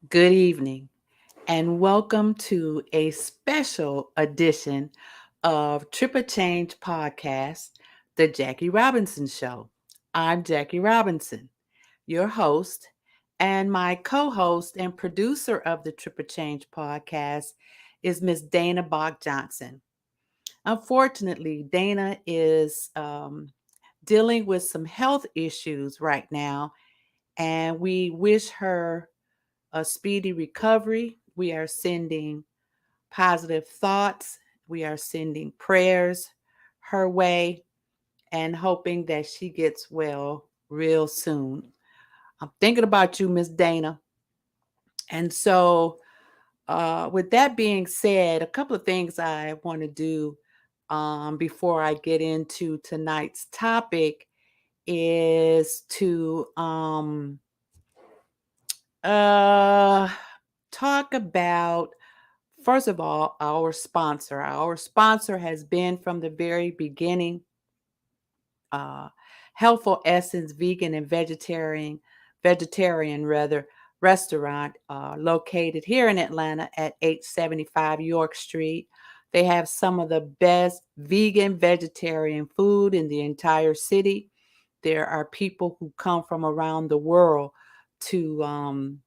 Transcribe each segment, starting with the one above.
Good evening, and welcome to a special edition of Trip Change Podcast, The Jackie Robinson Show. I'm Jackie Robinson, your host, and my co host and producer of the Trip Change Podcast is Miss Dana Bach Johnson. Unfortunately, Dana is dealing with some health issues right now, and we wish her a speedy recovery. We are sending positive thoughts. We are sending prayers her way and hoping that she gets well real soon. I'm thinking about you, Miss Dana. And so, with that being said, a couple of things I want to do before I get into tonight's topic is to uh, talk about, first of all, our sponsor. Our sponsor has been from the very beginning, uh, Healthful Essence Vegan and Vegetarian rather, restaurant located here in Atlanta at 875 York Street. They have some of the best vegan vegetarian food in the entire city. There are people who come from around the world to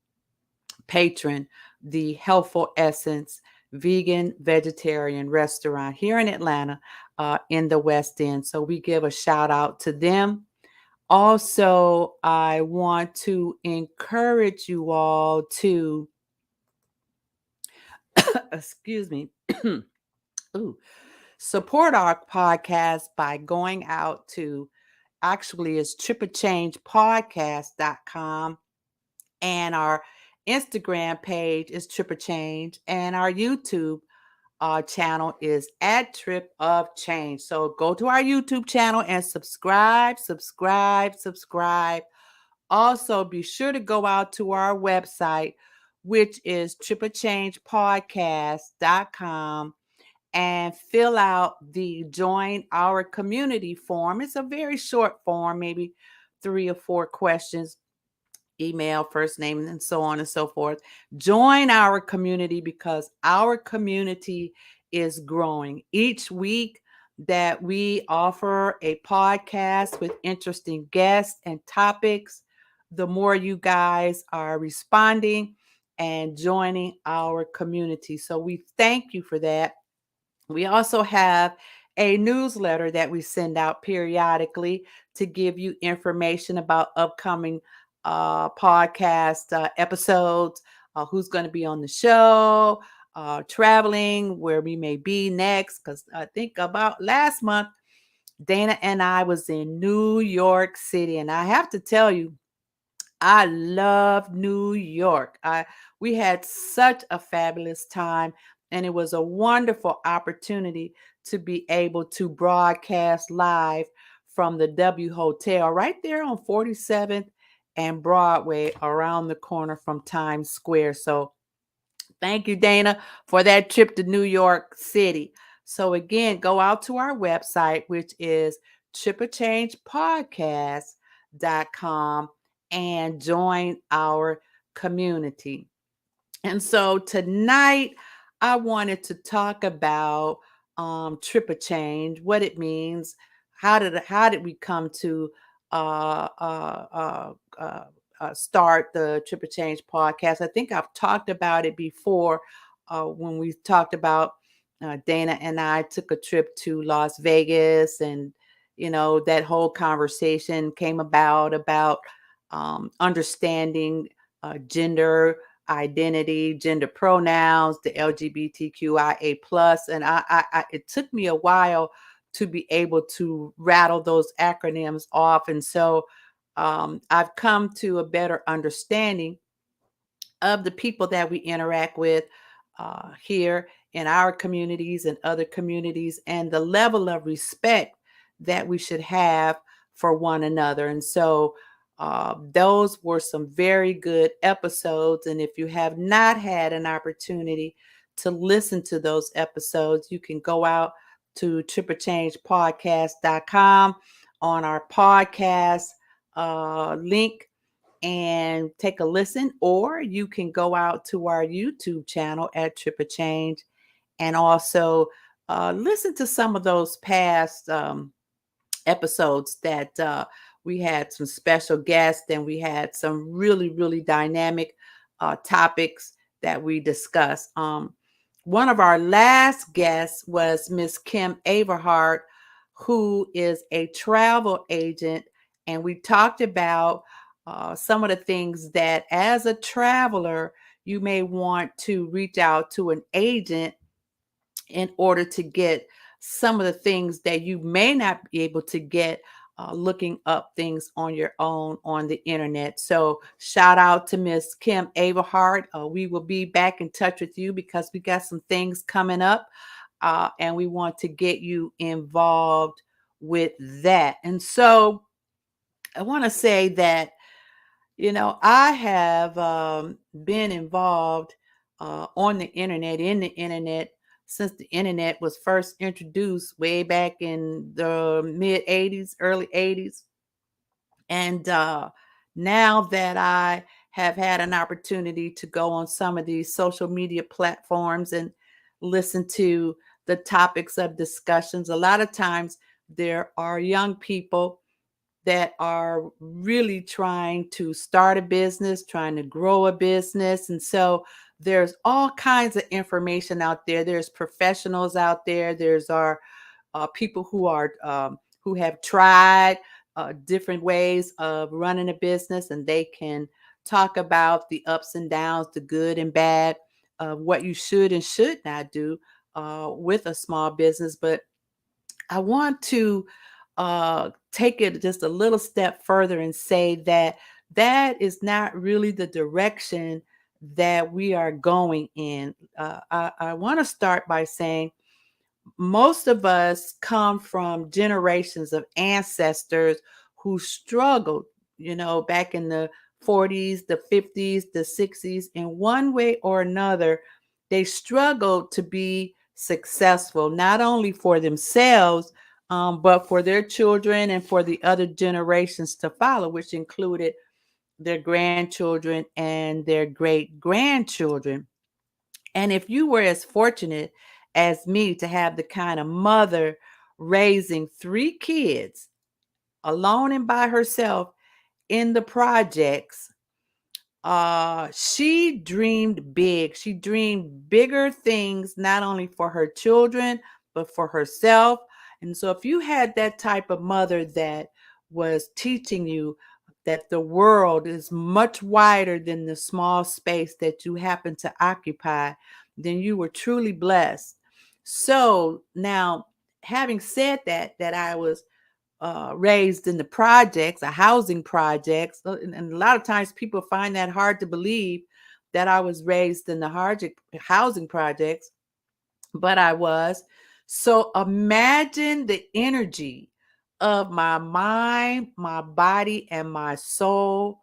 patron the Healthful Essence vegan vegetarian restaurant here in Atlanta in the West End. So we give a shout out to them. Also, I want to encourage you all to, excuse me, ooh, support our podcast by going out to, actually it's tripperchangepodcast.com, and our Instagram page is Tripper Change, and our YouTube channel is at Trip of Change. So go to our YouTube channel and subscribe. Also, be sure to go out to our website, which is tripperchangepodcast.com, and fill out the Join Our Community form. It's a very short form, maybe 3 or 4 questions, email, first name, and so on and so forth. Join our community because our community is growing. Each week that we offer a podcast with interesting guests and topics, the more you guys are responding and joining our community. So we thank you for that. We also have a newsletter that we send out periodically to give you information about upcoming podcast episodes, who's going to be on the show, traveling, where we may be next. Because I think about last month, Dana and I was in New York City, and I have to tell you, I love New York. We had such a fabulous time, and it was a wonderful opportunity to be able to broadcast live from the W Hotel right there on 47th and Broadway, around the corner from Times Square. So thank you, Dana, for that trip to New York City. So again, go out to our website, which is tripperchangepodcast.com, and join our community. And so tonight, I wanted to talk about Tripper Change, what it means, how did we come to uh, uh, uh, uh, start the Tripper Change podcast. I think I've talked about it before when we talked about Dana and I took a trip to Las Vegas, and that whole conversation came about understanding gender identity, gender pronouns, the LGBTQIA plus, and it took me a while to be able to rattle those acronyms off, and so I've come to a better understanding of the people that we interact with here in our communities and other communities, and the level of respect that we should have for one another. And so those were some very good episodes. And if you have not had an opportunity to listen to those episodes, you can go out to tripperchangepodcast.com on our podcast link, and take a listen, or you can go out to our YouTube channel at Trip a Change and also listen to some of those past episodes that we had some special guests and we had some really, really dynamic topics that we discussed. One of our last guests was Miss Kim Averhart, who is a travel agent, and we talked about some of the things that as a traveler, you may want to reach out to an agent in order to get some of the things that you may not be able to get looking up things on your own on the internet. So shout out to Miss Kim Averhart. We will be back in touch with you because we got some things coming up and we want to get you involved with that. And so I want to say that I have been involved on the internet, in the internet, since the internet was first introduced way back in the mid 80s, early 80s. And now that I have had an opportunity to go on some of these social media platforms and listen to the topics of discussions, a lot of times there are young people that are really trying to start a business, trying to grow a business. And so there's all kinds of information out there. There's professionals out there. There's our people who have tried different ways of running a business, and they can talk about the ups and downs, the good and bad, what you should and should not do with a small business. But I want to take it just a little step further and say that that is not really the direction that we are going in. I want to start by saying most of us come from generations of ancestors who struggled, back in the 40s, the 50s, the 60s, in one way or another. They struggled to be successful, not only for themselves, but for their children and for the other generations to follow, which included their grandchildren and their great grandchildren. And if you were as fortunate as me to have the kind of mother raising three kids alone and by herself in the projects, she dreamed big. She dreamed bigger things, not only for her children, but for herself. And so if you had that type of mother that was teaching you that the world is much wider than the small space that you happen to occupy, then you were truly blessed. So now, having said that I was raised in the projects, a housing projects. And a lot of times people find that hard to believe that I was raised in the housing projects, but I was. So imagine the energy of my mind, my body, and my soul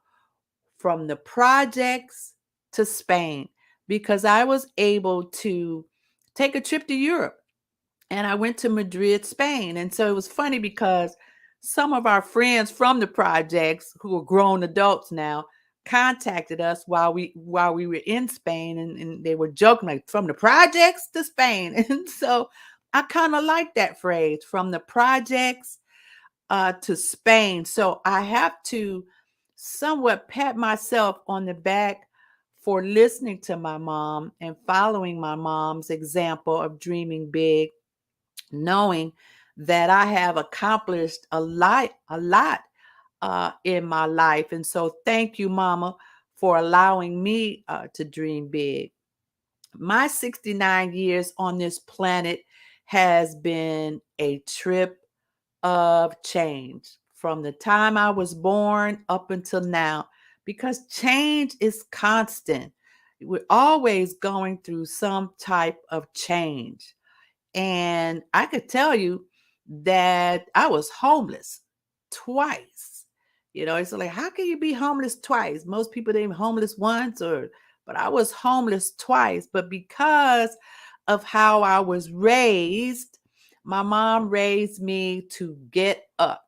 from the projects to Spain, because I was able to take a trip to Europe, and I went to Madrid, Spain. And so it was funny because some of our friends from the projects who are grown adults now contacted us while we were in Spain, and they were joking like, from the projects to Spain. And so I kind of like that phrase, from the projects to Spain. So I have to somewhat pat myself on the back for listening to my mom and following my mom's example of dreaming big, knowing that I have accomplished a lot in my life. And so thank you, Mama, for allowing me to dream big. My 69 years on this planet has been a trip of change from the time I was born up until now, because change is constant. We're always going through some type of change. And I could tell you that I was homeless twice. It's like, how can you be homeless twice? Most people they homeless once, but I was homeless twice. But because of how I was raised, my mom raised me to get up.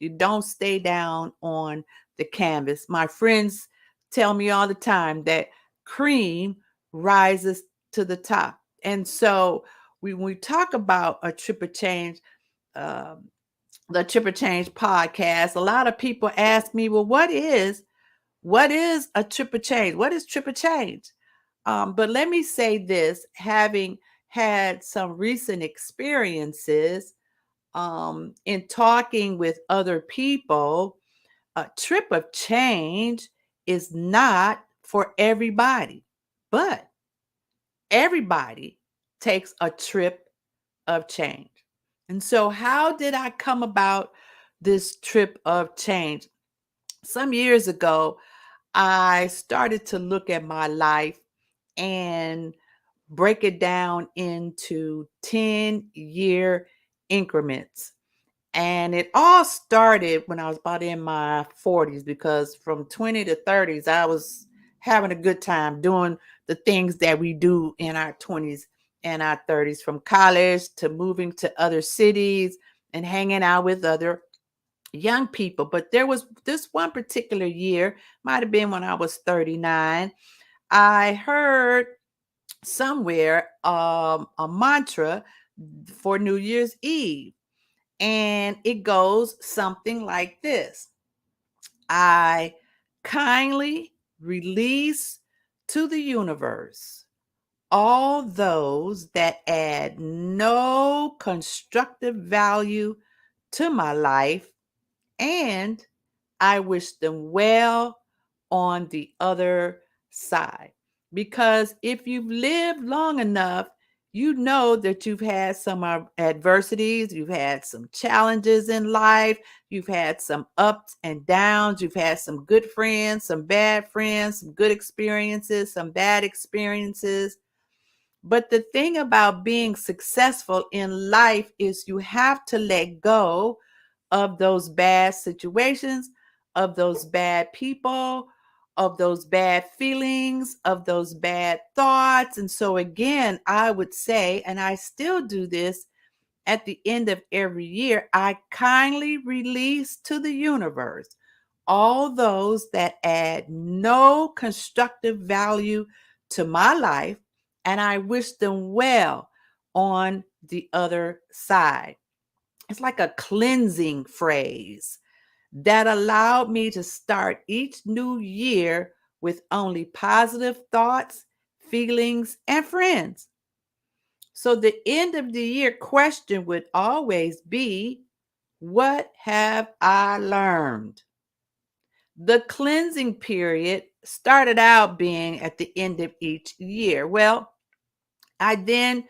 You don't stay down on the canvas. My friends tell me all the time that cream rises to the top. And so when we talk about a trip of change, um, the Trip of Change podcast, a lot of people ask me, well, what is a trip of change? What is trip of change? But let me say this, having had some recent experiences in talking with other people, a trip of change is not for everybody, but everybody takes a trip of change. And so, how did I come about this trip of change? Some years ago, I started to look at my life and break it down into 10-year increments. And it all started when I was about in my 40s, because from 20 to 30s, I was having a good time doing the things that we do in our 20s and our 30s, from college to moving to other cities and hanging out with other young people. But there was this one particular year, might have been when I was 39, I heard somewhere a mantra for New Year's Eve. And it goes something like this: I kindly release to the universe all those that add no constructive value to my life, and I wish them well on the other side. Because if you've lived long enough, you know that you've had some adversities, you've had some challenges in life, you've had some ups and downs, you've had some good friends, some good experiences, some bad experiences. But the thing about being successful in life is you have to let go of those bad situations, of those bad people, of those bad feelings, of those bad thoughts. And so, again, I would say, and I still do this at the end of every year, I kindly release to the universe all those that add no constructive value to my life, and I wish them well on the other side. It's like a cleansing phrase that allowed me to start each new year with only positive thoughts, feelings, and friends. So the end of the year question would always be, what have I learned? The cleansing period started out being at the end of each year. Well, I then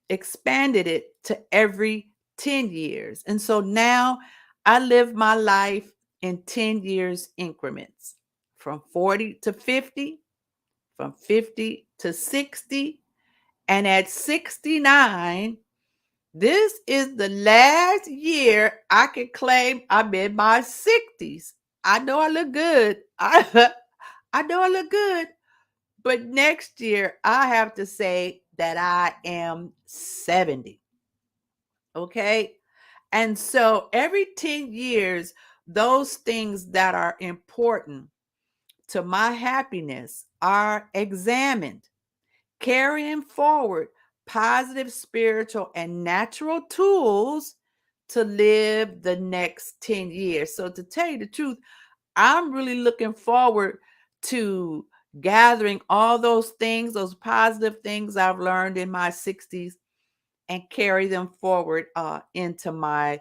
expanded it to every 10 years. And so now I live my life in 10 years increments, from 40 to 50, from 50 to 60. And at 69, this is the last year I can claim I'm in my 60s. I know I look good. I know I look good. But next year, I have to say that I am 70. Okay. And so every 10 years, those things that are important to my happiness are examined, carrying forward positive spiritual and natural tools to live the next 10 years. So, to tell you the truth, I'm really looking forward to gathering all those things, those positive things I've learned in my 60s, and carry them forward into my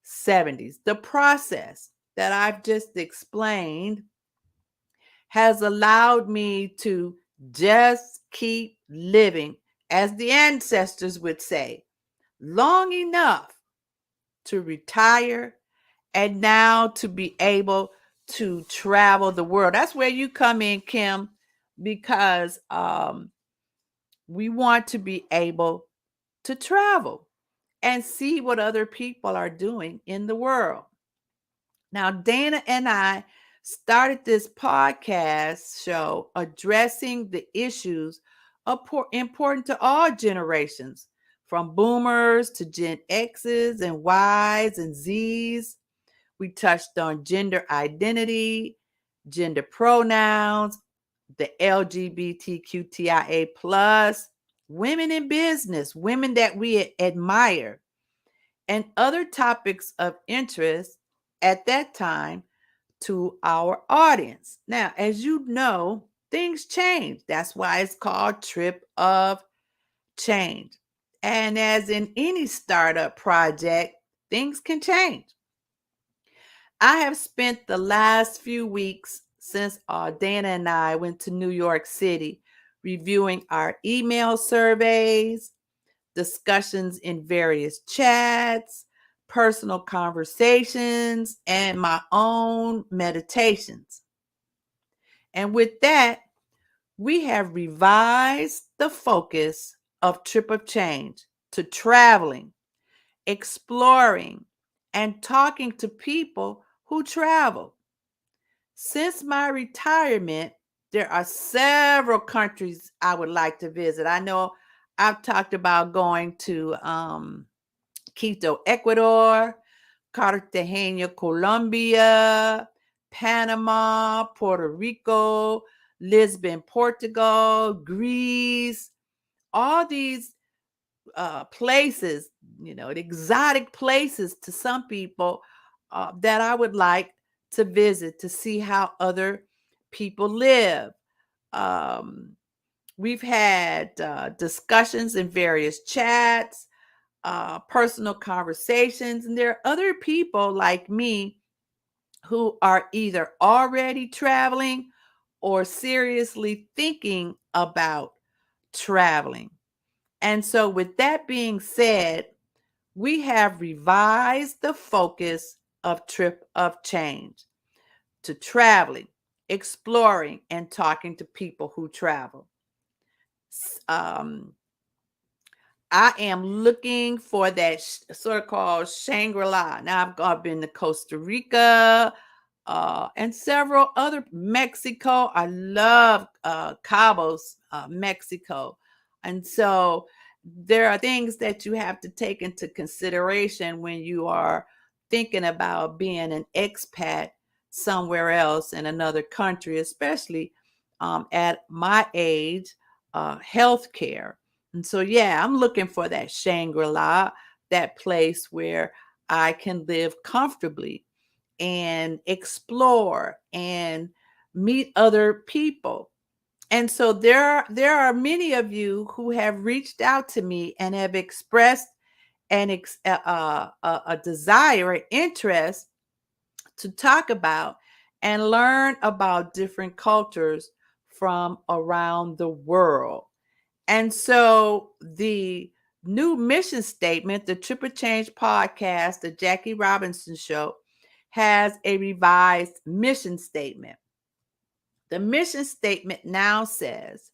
70s. The process that I've just explained has allowed me to just keep living, as the ancestors would say, long enough to retire, and now to be able to travel the world. That's where you come in, Kim, because we want to be able to travel and see what other people are doing in the world. Now, Dana and I started this podcast show addressing the issues important to all generations, from boomers to Gen X's and Y's and Z's. We touched on gender identity gender pronouns, the LGBTQTIA plus, women in business, women that we admire, and other topics of interest at that time to our audience. Now, as you know, things change. That's why it's called Trip of Change. And as in any startup project, things can change. I have spent the last few weeks since Dana and I went to New York City reviewing our email surveys, discussions in various chats, personal conversations, and my own meditations. And with that, we have revised the focus of Trip of Change to traveling, exploring, and talking to people who travel. Since my retirement, there are several countries I would like to visit. I know I've talked about going to Quito, Ecuador, Cartagena, Colombia, Panama, Puerto Rico, Lisbon, Portugal, Greece, all these places, exotic places to some people that I would like to visit to see how other people live. Um, we've had discussions in various chats, personal conversations, and there are other people like me who are either already traveling or seriously thinking about traveling. And so, with that being said, we have revised the focus of Trip of Change to traveling, exploring, and talking to people who travel. Um, I am looking for that sort of called Shangri-La. Now I've been to Costa Rica and several other Mexico. I love Cabos, Mexico. And so there are things that you have to take into consideration when you are thinking about being an expat somewhere else in another country, especially at my age, healthcare. And so, yeah, I'm looking for that Shangri-La, that place where I can live comfortably and explore and meet other people. And so there are many of you who have reached out to me and have expressed a desire, an interest to talk about and learn about different cultures from around the world. And so the new mission statement, the Trip of Change podcast, the Jackie Robinson Show, has a revised mission statement. The mission statement now says,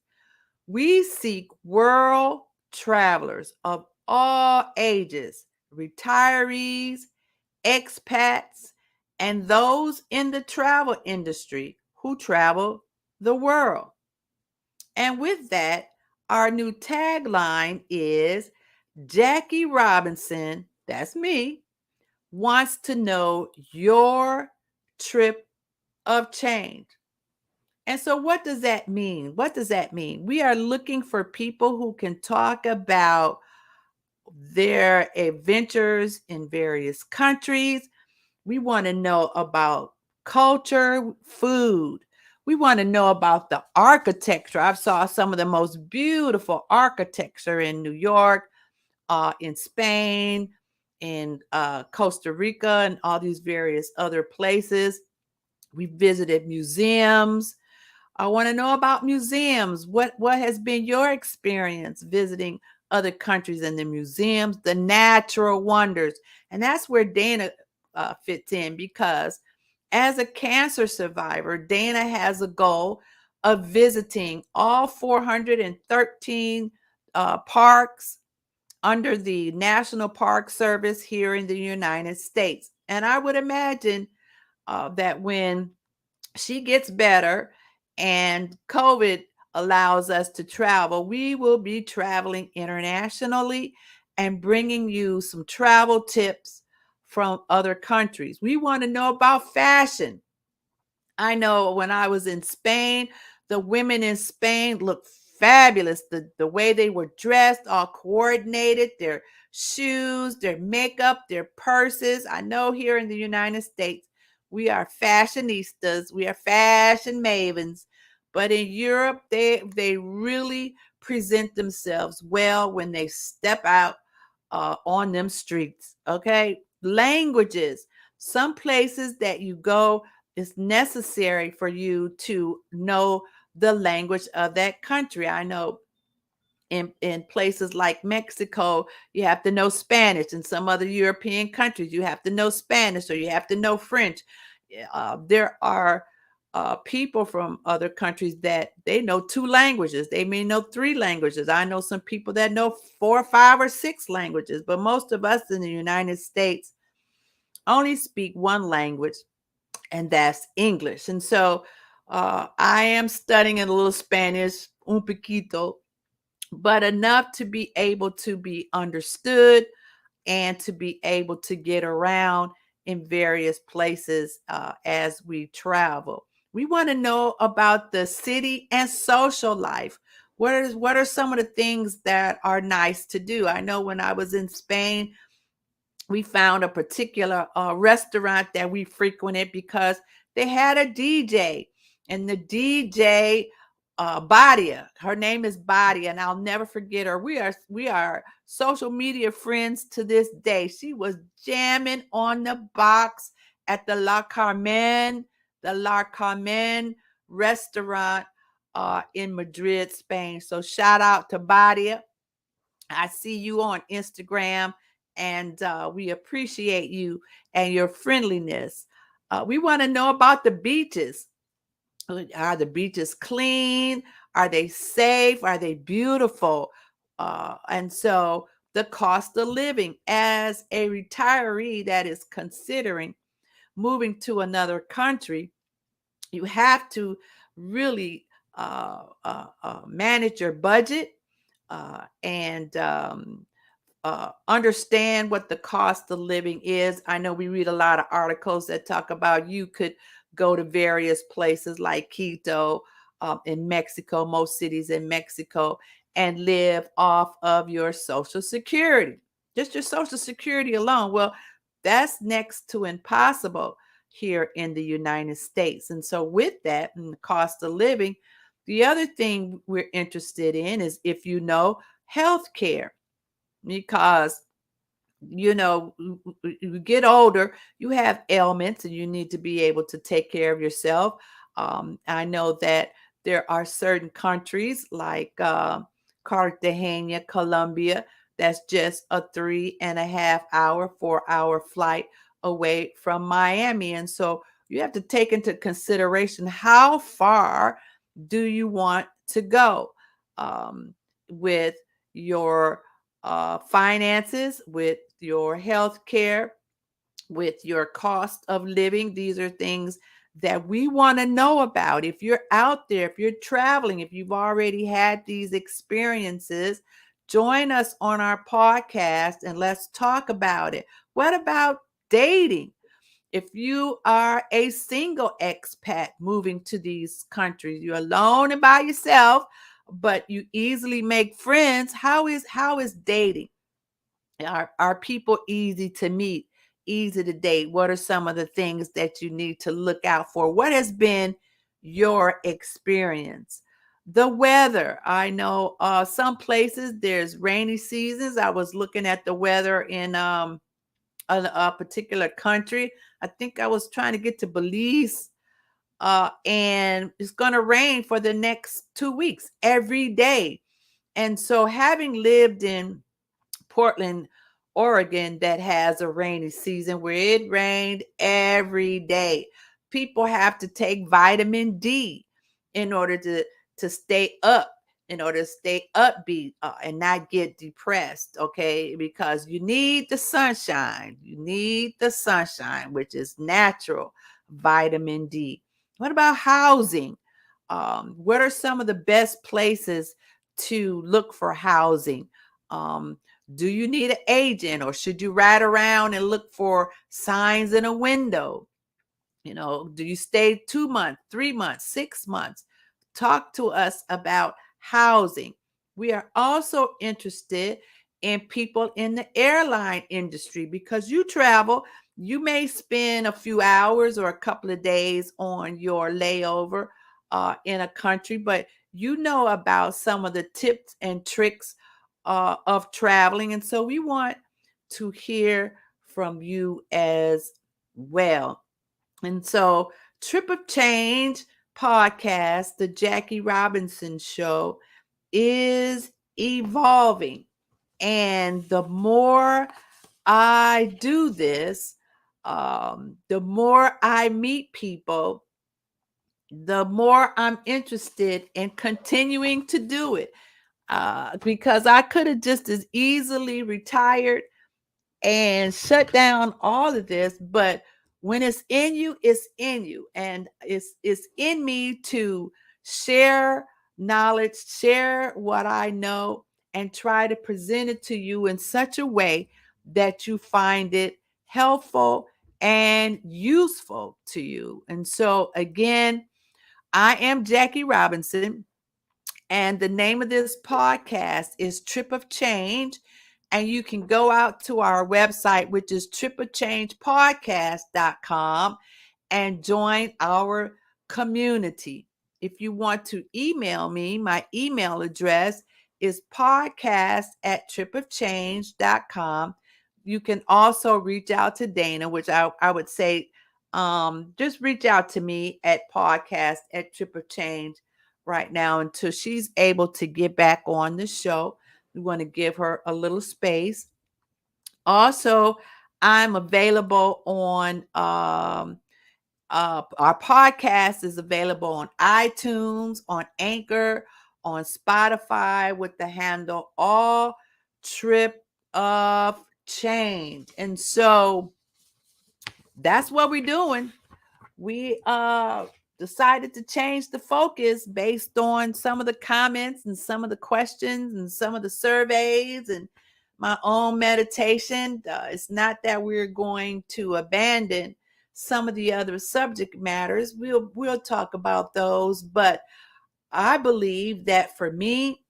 we seek world travelers of all ages, retirees, expats, and those in the travel industry who travel the world. And with that, our new tagline is Jackie Robinson, that's me, wants to know your trip of change. And so, what does that mean? What does that mean? We are looking for people who can talk about their adventures in various countries. We want to know about culture, food. We want to know about the architecture. I've saw some of the most beautiful architecture in New York, in Spain, in Costa Rica, and all these various other places. We visited museums. I want to know about museums. What has been your experience visiting other countries and the museums, the natural wonders? And that's where Dana fits in, because as a cancer survivor, Dana has a goal of visiting all 413 parks under the National Park Service here in the United States. And I would imagine that when she gets better and COVID allows us to travel, we will be traveling internationally and bringing you some travel tips from other countries. We want to know about fashion. I know when I was in Spain, the women in Spain looked fabulous. The way they were dressed, all coordinated, their shoes, their makeup, their purses. I know here in the United States, we are fashionistas, we are fashion mavens. But in Europe, they really present themselves well when they step out on them streets. Okay, languages. Some places that you go, it's necessary for you to know the language of that country. I know in places like Mexico, you have to know Spanish. In some other European countries, you have to know Spanish or you have to know French. There are people from other countries that they know two languages. They may know three languages. I know some people that know four, five, or six languages, but most of us in the United States only speak one language, and that's English. And so I am studying a little Spanish, un poquito, but enough to be able to be understood and to be able to get around in various places as we travel. We want to know about the city and social life. What are some of the things that are nice to do? I know when I was in Spain, we found a particular restaurant that we frequented because they had a DJ, and the DJ, Badia, her name is Badia, and I'll never forget her. We are social media friends to this day. She was jamming on the box at the La Carmen restaurant in Madrid, Spain. So shout out to Badia. I see you on Instagram, and we appreciate you and your friendliness. We want to know about the beaches. Are the beaches clean? Are they safe? Are they beautiful? And so, the cost of living as a retiree that is considering moving to another country, you have to really manage your budget and understand what the cost of living is. I know we read a lot of articles that talk about you could go to various places like Quito in Mexico, most cities in Mexico, and live off of your Social Security, just your Social Security alone. Well, that's next to impossible here in the United States. And so, with that and the cost of living, the other thing we're interested in is if you know health care, because you get older, you have ailments, and you need to be able to take care of yourself. I know that there are certain countries like Cartagena, Colombia, that's just a 3.5 hour, 4 hour flight away from Miami. And so you have to take into consideration how far do you want to go with your finances, with your health care, with your cost of living. These are things that we want to know about. If you're out there, if you're traveling, if you've already had these experiences, join us on our podcast and let's talk about it. What about dating? If you are a single expat moving to these countries, you're alone and by yourself, but you easily make friends. How is dating? Are people easy to meet, easy to date? What are some of the things that you need to look out for? What has been your experience? The weather. I know some places there's rainy seasons. I was looking at the weather in a particular country. I think I was trying to get to Belize, and it's going to rain for the next 2 weeks every day. And so, having lived in Portland, Oregon, that has a rainy season where it rained every day. People have to take vitamin D in order to stay up, in order to stay upbeat and not get depressed, okay? Because you need the sunshine. You need the sunshine, which is natural vitamin D. What about housing? What are some of the best places to look for housing? Um, do you need an agent, or should you ride around and look for signs in a window? Do you stay 2 months, 3 months, 6 months? Talk to us about housing. We are also interested in people in the airline industry because you travel. You may spend a few hours or a couple of days on your layover in a country, but you know about some of the tips and tricks of traveling. And so we want to hear from you as well. And so, Trip of Change podcast, the Jackie Robinson show, is evolving. And the more I do this, the more I meet people, the more I'm interested in continuing to do it. Because I could have just as easily retired and shut down all of this, but when it's in you, it's in you, and it's in me to share knowledge, share what I know, and try to present it to you in such a way that you find it helpful and useful to you. And so again, I am Jackie Robinson, and the name of this podcast is Trip of Change. And you can go out to our website, which is tripofchangepodcast.com, and join our community. If you want to email me, my email address is podcast@tripofchange.com. You can also reach out to Dana, which I would say just reach out to me at podcast@tripofchange right now until she's able to get back on the show. We want to give her a little space. Also, I'm available on our podcast is available on iTunes, on Anchor, on Spotify with the handle All Trip of Change. And so that's what we're doing. We decided to change the focus based on some of the comments and some of the questions and some of the surveys and my own meditation. It's not that we're going to abandon some of the other subject matters. We'll talk about those, but I believe that for me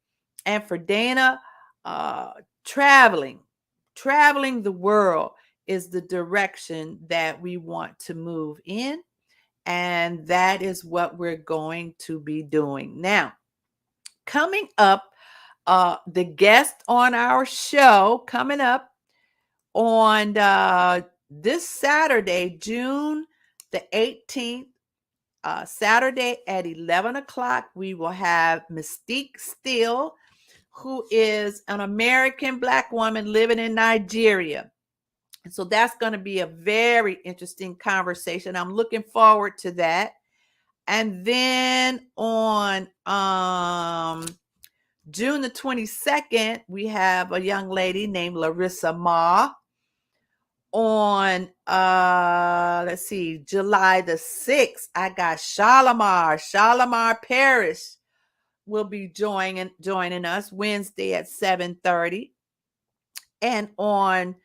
and for Dana, uh, traveling, traveling the world is the direction that we want to move in. And that is what we're going to be doing. Now, coming up, the guest on our show coming up on this Saturday, June the 18th, Saturday at 11 o'clock, we will have Mystique Steele, who is an American Black woman living in Nigeria. And so that's going to be a very interesting conversation. I'm looking forward to that. And then on June the 22nd, we have a young lady named Larissa Ma. On let's see, July the 6th, I got Shalimar Parrish will be joining us Wednesday at 7:30. And on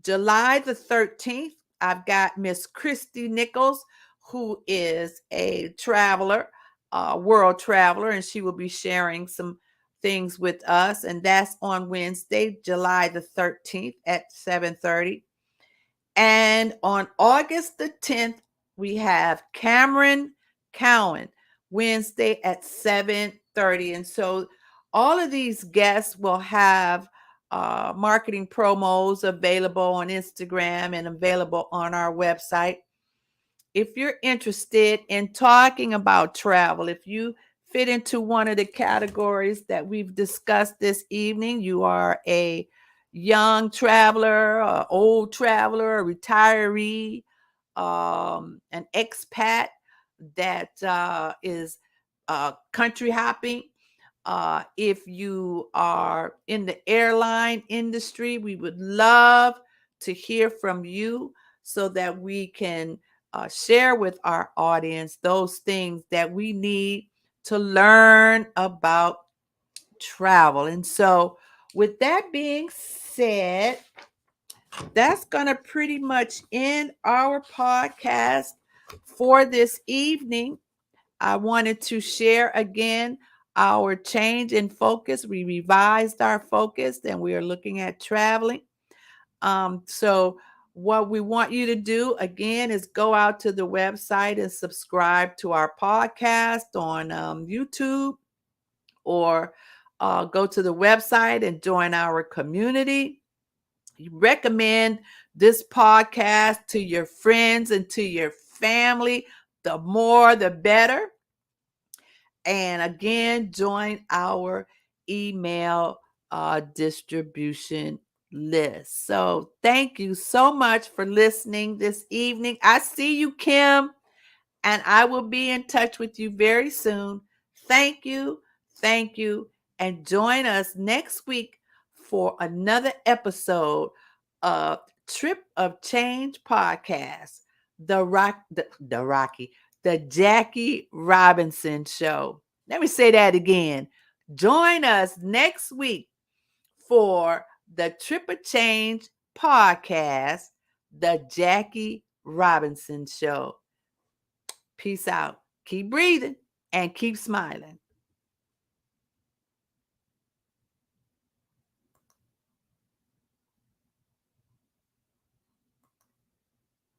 July the 13th, I've got Miss Christy Nichols, who is a traveler, world traveler, and she will be sharing some things with us. And that's on Wednesday, July the 13th at 7:30. And on August the 10th, we have Cameron Cowan, Wednesday at 7:30. And so all of these guests will have marketing promos available on Instagram and available on our website. If you're interested in talking about travel, if you fit into one of the categories that we've discussed this evening, you are a young traveler, an old traveler, a retiree, an expat that is country hopping. If you are in the airline industry, we would love to hear from you so that we can share with our audience those things that we need to learn about travel. And so, with that being said, that's going to pretty much end our podcast for this evening, I wanted to share again our change in focus. We revised our focus and we are looking at traveling. So what we want you to do again is go out to the website and subscribe to our podcast on YouTube, or go to the website and join our community. You recommend this podcast to your friends and to your family. The more, the better. And again, join our email distribution list. So thank you so much for listening this evening. I see you, Kim, and I will be in touch with you very soon. Thank you. Thank you. And join us next week for another episode of Trip of Change podcast, the Jackie Robinson Show. Let me say that again. Join us next week for the Trip of Change podcast, the Jackie Robinson Show. Peace out. Keep breathing and keep smiling.